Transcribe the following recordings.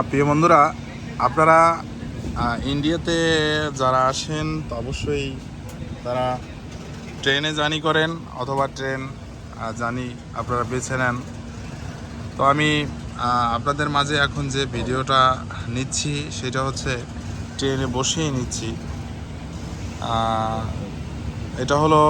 প্রিয় বন্ধুরা, আপনারা ইন্ডিয়াতে যারা আসেন তো অবশ্যই তারা ট্রেনে জার্নি করেন অথবা ট্রেন জার্নি আপনারা বেছে নেন। তো আমি আপনাদের মাঝে এখন যে ভিডিওটা নিচ্ছি সেটা হচ্ছে ট্রেনে বসেই নিচ্ছি। এটা হলো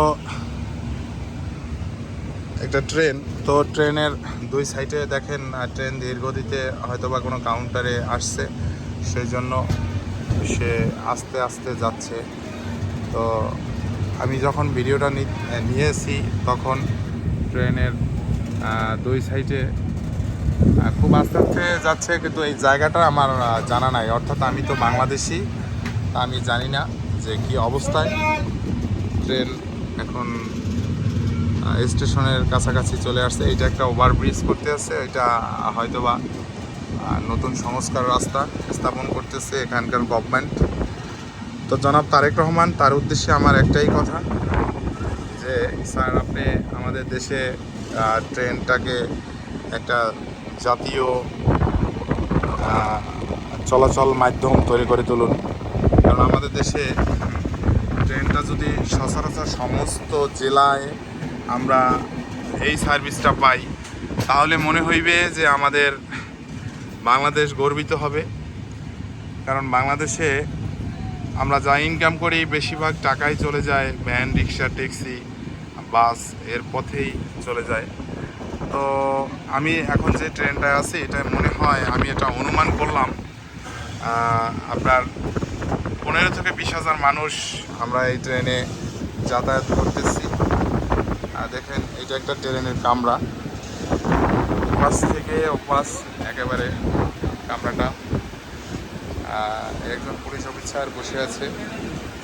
একটা ট্রেন। তো ট্রেনের দুই সাইডে দেখেন ট্রেন ধীর গতিতে হয়তো বা কোনো কাউন্টারে আসছে, সেই জন্য সে আস্তে আস্তে যাচ্ছে। তো আমি যখন ভিডিওটা নিয়েছি তখন ট্রেনের দুই সাইডে খুব আস্তে আস্তে যাচ্ছে, কিন্তু এই জায়গাটা আমার জানা নাই, অর্থাৎ আমি তো বাংলাদেশি, আমি জানি না যে কি অবস্থায় ট্রেন এখন স্টেশনের কাছাকাছি চলে আসছে। এটা একটা ওভারব্রিজ করতে আসছে, এটা হয়তোবা নতুন সংস্কার রাস্তা স্থাপন করতেছে এখানকার গভর্নমেন্ট। তো জনাব তারেক রহমান, তার উদ্দেশ্যে আমার একটাই কথা যে স্যার, আপনি আমাদের দেশে ট্রেনটাকে একটা জাতীয় চলাচল মাধ্যম তৈরি করে তুলুন। কারণ আমাদের দেশে ট্রেনটা যদি সচরাচর সমস্ত জেলায় আমরা এই সার্ভিসটা পাই, তাহলে মনে হইবে যে আমাদের বাংলাদেশ গর্বিত হবে। কারণ বাংলাদেশে আমরা যা ইনকাম করি বেশিরভাগ টাকাই চলে যায় ভ্যান, রিক্সা, ট্যাক্সি, বাস এর পথেই চলে যায়। তো আমি এখন যে ট্রেনটায় আছি, এটা মনে হয়, আমি এটা অনুমান করলাম, আপনার 15 থেকে 20,000 মানুষ আমরা এই ট্রেনে যাতায়াত করতেছি। দেখেন, এটা একটা ট্রেনের কামরা, পাশ থেকে ওপাশ একেবারে কামরাটা। একজন পুলিশ অফিসার বসে আছে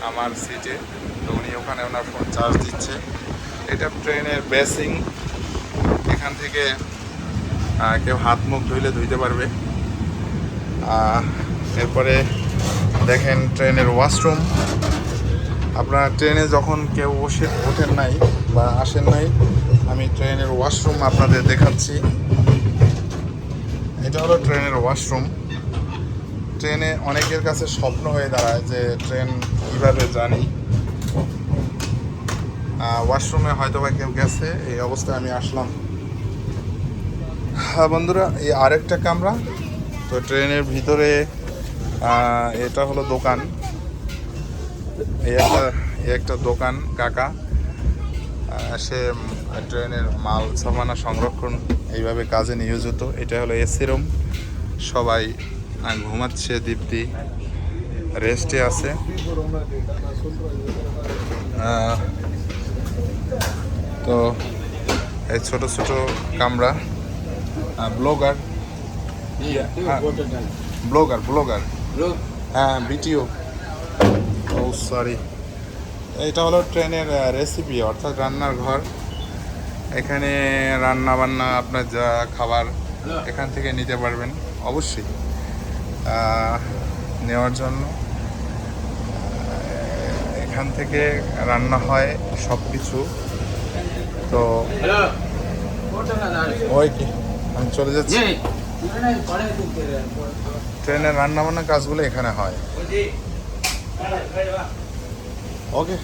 আমার সিটে, তো উনি ওখানে ওনার ফোন চার্জ দিচ্ছে। এটা ট্রেনের বেসিং, এখান থেকে কেউ হাত মুখ ধুইতে পারবে। এরপরে দেখেন ট্রেনের ওয়াশরুম। আপনারা ট্রেনে যখন কেউ ওঠেন নাই বা আসেন নাই, আমি ট্রেনের ওয়াশরুম আপনাদের দেখাচ্ছি। এটা হলো ট্রেনের ওয়াশরুম। ট্রেনে অনেকের কাছে স্বপ্ন হয়ে দাঁড়ায় যে ট্রেন কীভাবে জানি। ওয়াশরুমে হয়তো বা কেউ গেছে, এই অবস্থায় আমি আসলাম। হ্যাঁ বন্ধুরা, এই আরেকটা কামরা। তো ট্রেনের ভিতরে এটা হলো দোকান। এই একটা দোকান কাকা, সে ট্রেনের মাল সামানা সংরক্ষণ এইভাবে কাজে নিয়োজিত। এটা হলো এসি রুম, সবাই ঘুমাচ্ছে, দীপ্তি রেস্টে আছে। তো এই ছোট ছোট কামরা। ব্লগার ব্লগার হ্যাঁ, বিটিও। ও সরি, এটা হলো ট্রেনের রেসিপি, অর্থাৎ রান্নার ঘর। এখানে রান্না বান্না আপনার যা খাবার এখান থেকে নিতে পারবেন অবশ্যই নেওয়ার জন্য। এখান থেকে রান্না হয় সব কিছু। তো ওই কি, আমি চলে যাচ্ছি। ট্রেনের রান্না বান্না কাজগুলো এখানে হয়। ওকে।